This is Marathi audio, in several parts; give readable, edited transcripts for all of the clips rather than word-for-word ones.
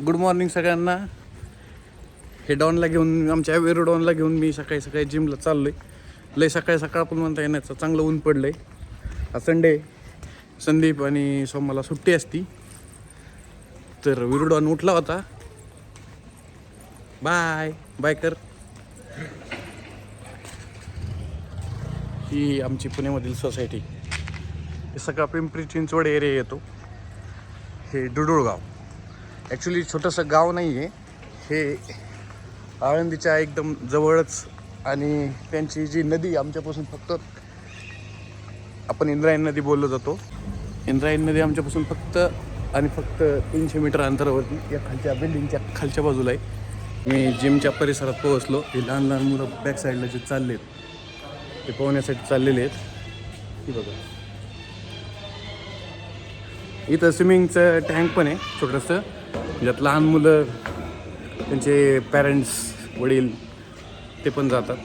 गुड मॉर्निंग सगळ्यांना. हे डॉनला घेऊन, आमच्या वेरू डॉनला घेऊन मी सकाळी सकाळी जिमला चाललो आहे. लय सकाळी सकाळ पण म्हणता येण्याचं, चांगलं ऊन पडलं आहे. हा संडे, संदीप आणि सोमवारला सुट्टी असती. तर वेरू डॉन उठला होता. बाय बाय कर. ही आमची पुण्यामधील सोसायटी. हे सगळा पिंपरी चिंचवड एरिया येतो. हे डुडुळगाव ॲक्च्युली छोटंसं गाव नाही आहे. हे आळंदीच्या एकदम जवळच. आणि त्यांची जी नदी आमच्यापासून फक्त, आपण इंद्रायणी नदी बोललो जातो. इंद्रायणी नदी आमच्यापासून फक्त आणि फक्त 300 मीटर अंतरावरती या खालच्या बिल्डिंगच्या खालच्या बाजूला आहे. मी जिमच्या परिसरात पोहोचलो. हे लहान लहान मुलं बॅक साईडला जे चालले आहेत ते पोहण्यासाठी चाललेले आहेत. ही बघा, इथं स्विमिंगचं टँक पण आहे छोटंसं, ज्यात लहान मुलं, त्यांचे पॅरेंट्स, वडील ते पण जातात.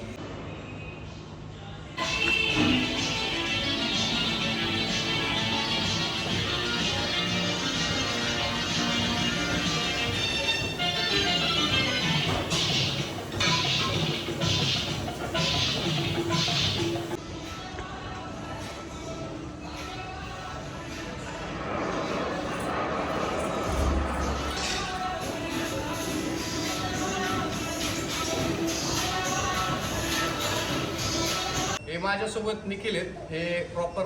हे माझ्यासोबत निखिल आहेत. हे प्रॉपर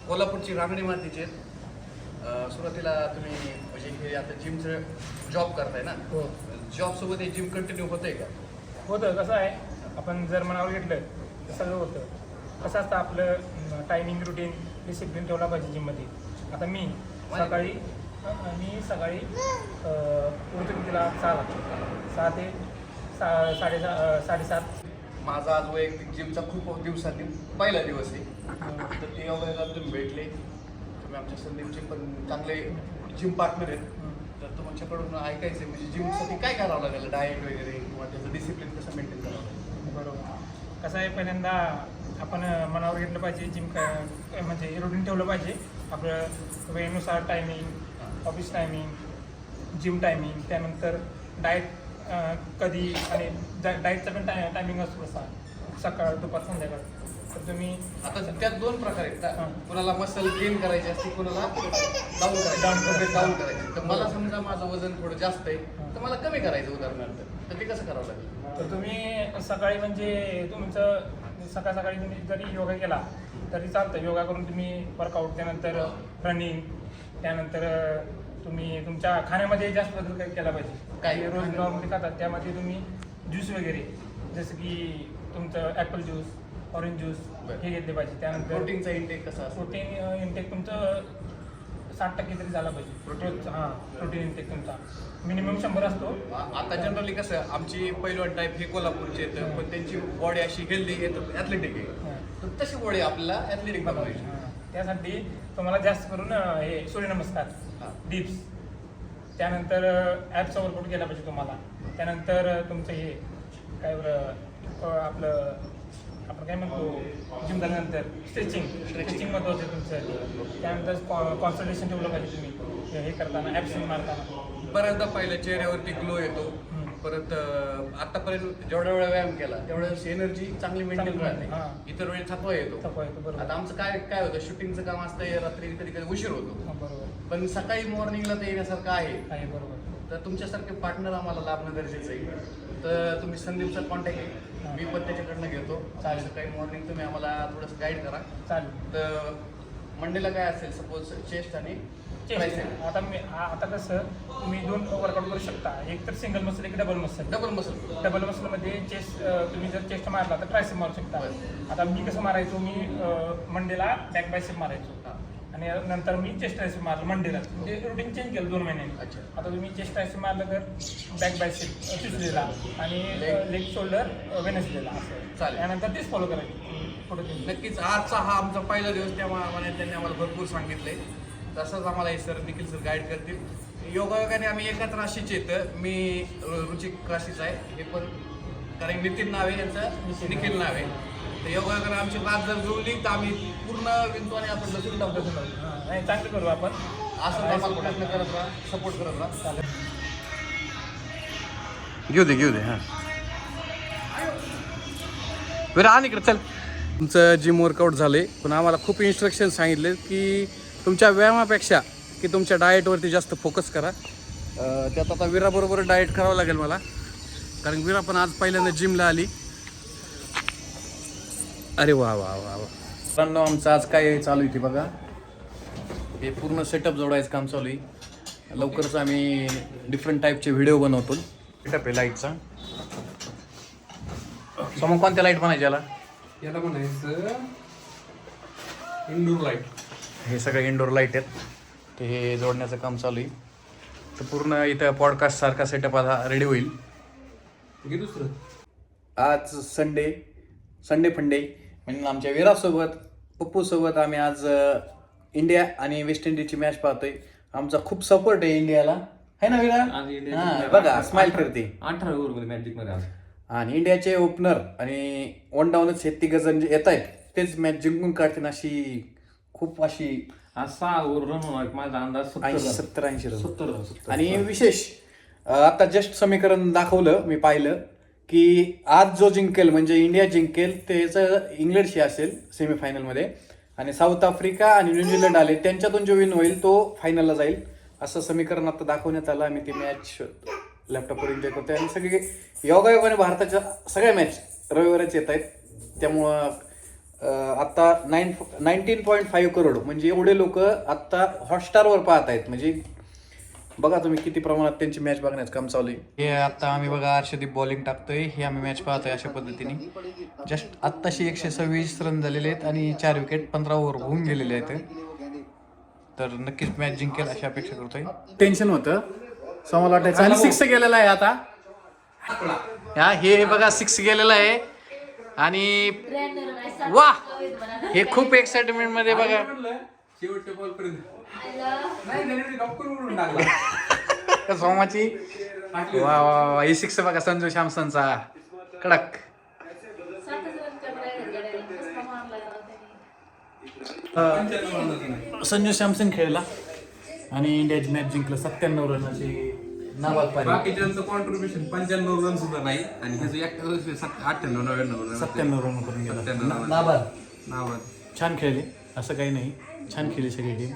कोल्हापूरची रांगणी मातीचे आहेत. सुरुवातीला तुम्ही म्हणजे हे आता जिमचं जॉब करताय ना, हो. जॉबसोबत हे जिम कंटिन्यू होतंय का? होतं. कसं आहे, आपण जर मनावर घेतलं तर सगळं होतं. कसं असतं, आपलं टायमिंग, रुटीन, डिसिप्लिन ठेवला पाहिजे जिममध्ये. आता मी सकाळी उठतो तिला 6 ते साडेसात. माझा आज वैयक्तिक जिमचा खूप दिवसांनी पहिला दिवस आहे. तर ते वगैरे तुम्ही भेटले. तुम्ही आमच्या संदीपचे पण चांगले जिम पार्टनर आहेत. तर तुमच्याकडून ऐकायचं म्हणजे जिमसाठी काय करावं लागेल, डाएट वगैरे किंवा त्याचं डिसिप्लिन कसं मेंटेन करावं लागेल? बरोबर. कसं आहे, पहिल्यांदा आपण मनावर घेतलं पाहिजे. जिम म्हणजे रुटीन ठेवलं पाहिजे. आपलं वेळेनुसार timing, office timing, gym timing, त्यानंतर डाएट कधी, आणि डाएटचा पण टायमिंग असतो कसा, सकाळ, दुपार, संध्याकाळ. तर तुम्ही आता त्यात 2 प्रकार आहेत का? कोणाला मसल गेन करायची असते, कोणाला डाऊन करायची. तर मला समजा माझं वजन थोडं जास्त आहे, तर मला कमी करायचं उदाहरणार्थ, तर ते कसं करावं लागेल? तर तुम्ही सकाळी म्हणजे तुमचं सकाळी तुम्ही जरी योगा केला तरी चालतं. योगा करून तुम्ही वर्कआउट, त्यानंतर रनिंग, त्यानंतर तुम्ही तुमच्या खाण्यामध्ये जास्त बदल केला पाहिजे. काही रोज नॉर्मली खातात त्यामध्ये तुम्ही ज्यूस वगैरे, जसं की तुमचं ॲपल ज्यूस, ऑरेंज ज्यूस हे घेतले पाहिजे. त्यानंतर प्रोटीनचा इंटेक कसा असतो? प्रोटीन इंटेक तुमचं 60% तरी झाला पाहिजे. प्रोटीन इंटेक तुमचा मिनिमम 100 असतो. आता जनरली कसं, आमची पैलवान टाईप हे कोल्हापूरचे येतं, पण त्यांची बॉडी अशी हेल्दी येतं, ॲथलेटिक आहे. तर तशी बॉडी आपल्याला ॲथलेटिक बनवायची. त्यासाठी तुम्हाला जास्त करून हे सूर्यनमस्कार, डिप्स, त्यानंतर ॲपचा वर्कआउट केला पाहिजे तुम्हाला. त्यानंतर तुमचं हे काय आपण काय म्हणतो, जिम झाल्यानंतर स्ट्रेचिंग महत्त्वाचं आहे तुमचं. त्यानंतर कॉन्सन्ट्रेशन ठेवलं पाहिजे तुम्ही हे करताना, ॲप्स मारताना. बऱ्याचदा पहिल्या चेहऱ्यावरती ग्लो येतो. परत आतापर्यंत जेवढ्या वेळा व्यायाम केला तेवढ्या एनर्जी चांगली मेंटेन राहते. इतर वेळी थकवा येतो. बरोबर. आता आमचं काय होतं, शूटिंगचं काम असतं, रात्री कधी कधी उशीर होतो. बरोबर. पण सकाळी मॉर्निंगला ते येण्यासारखं आहे. बरोबर. तर तुमच्यासारखे पार्टनर आम्हाला लाभणं गरजेचं आहे. तर तुम्ही संदीपचा कॉन्टॅक्ट आहे, मी पण त्याच्याकडनं घेतो. चालेल, सकाळी मॉर्निंग तुम्ही आम्हाला थोडंसं गाईड करा. चालेल. तर मंडेला काय असेल, सपोज चेस्ट आणि आता कसं, तुम्ही 2 वर्कआउट करू शकता. एक तर सिंगल मसल, एक डबल मसल. डबल मसलमध्ये चेस्ट, तुम्ही जर चेस्ट मारला तर ट्रायसेप मारू शकता. आता मी कसं मारायचो, मी मंडेला बॅक बायसेप मारायचो आणि नंतर मी चेस्ट ट्रायसेप मारलं मंडेला. म्हणजे रुटीन चेंज केलं 2 महिन्यांनी. आता तुम्ही चेस्ट ट्रायसेप मारलं तर बॅक बायसेप ट्यूसडेला आणि लेग शोल्डर वेनसडेला, असं चालेल. त्यानंतर तेच फॉलो करायचं पुढे. नक्कीच आजचा हा आमचा पहिला दिवस, त्यामुळे त्यांनी आम्हाला भरपूर सांगितलंय. तसंच आम्हाला हे सर, निखिल सर गाईड करतील. योगायोगाने आम्ही एकाच राशीचे येतं. मी रुचिक राशीचा आहे, हे पण कारण नितीन नाव आहे, यांचं निखिल नाव आहे. तर योगायोगाने आमची बात जर जुळली तर आम्ही पूर्ण विंतवाने आपण लसून टाकतो. नाही, चांगलं करू आपण. असं प्रयत्न करत राहा, सपोर्ट करत राहा. घेऊ दे हां. बरं आणि इकडे चल. तुमचं जिम वर्कआउट झाले पण आम्हाला खूप इन्स्ट्रक्शन सांगितले की तुमच्या व्यायामापेक्षा की तुमच्या डाएटवरती जास्त फोकस करा. त्यात आता विराबरोबर डाएट करावं लागेल मला, कारण विरा पण आज पहिल्यांदा जिमला आली. अरे वा वा वा वा. मित्रांनो आमचं आज काय चालू आहे ते बघा. हे पूर्ण सेटअप जोडायचं काम चालू आहे. लवकरच आम्ही डिफरंट टाईपचे व्हिडिओ बनवतो. सेटअप आहे लाईटचा. सो मग कोणत्या लाईट बनायचे याला म्हणायचं इंडोर लाईट. हे सगळे इंडोर लाईट आहेत, ते हे जोडण्याचं काम चालू आहे. तर पूर्ण इथं पॉडकास्ट सारखा सेटअप आता रेडी होईल. घे दुसरं. आज संडे फंडे म्हणजे आमच्या विरासोबत पप्पूसोबत आम्ही आज इंडिया आणि वेस्ट इंडिजची मॅच पाहतोय. आमचा खूप सपोर्ट आहे इंडियाला, है ना विरा? हां बघा स्माइल करते. 18 ओव्हरमध्ये मॅजिक मध्ये आज. आणि इंडियाचे ओपनर आणि वन डाऊनच हे तिघ जण जे येत आहेत तेच मॅच जिंकून काढतील अशी खूप अशी आज 6 ओव्हर रन होणार माझा अंदाज 70-80 रन. 70. आणि विशेष आता जस्ट समीकरण दाखवलं मी पाहिलं की आज जो जिंकेल म्हणजे इंडिया जिंकेल त्याचं इंग्लंडशी असेल सेमीफायनलमध्ये, आणि साऊथ आफ्रिका आणि न्यूझीलंड आले त्यांच्यातून जो विन होईल तो फायनलला जाईल असं समीकरण आता दाखवण्यात आलं. आम्ही ती मॅच लॅपटॉपवर एन्जॉय करतोय आणि सगळे योगायोगाने भारताच्या सगळ्या मॅच रविवारच येत आहेत. त्यामुळं आत्ता 19.5 करोड म्हणजे एवढे लोक आत्ता हॉटस्टारवर पाहत आहेत. म्हणजे बघा तुम्ही किती प्रमाणात त्यांची मॅच बघण्याचं काम चालू आहे. हे आता आम्ही बघा अर्षदीप बॉलिंग टाकतोय, हे आम्ही मॅच पाहतोय अशा पद्धतीने. जस्ट आत्ताशी 126 रन झालेले आहेत आणि 4 विकेट 15 ओव्हर होऊन गेलेले आहेत. तर नक्कीच मॅच जिंकेल अशी अपेक्षा करतोय. टेन्शन होतं समोर वाटायचं आणि 6 गेलेला आहे आता. हा हे बघा 6 गेलेला आहे आणि वा हे खूप एक्साइटमेंट मध्ये बघा. शेवटच्या बॉल पर्यंत सोमाची वा वा वा. ही 6 बघा संजू सॅमसनचा कडक. संजू सॅमसन खेळला आणि इंडियाची मॅच जिंकलं 97 रनाची नाबाद पारी. बाकीच्यांचं कॉन्ट्रीब्युशन 95 रन सुद्धा नाही आणि ह्याचं 97 रन करून गेला. नाबाद छान खेळले असं काही नाही, छान खेळली सगळी टीम.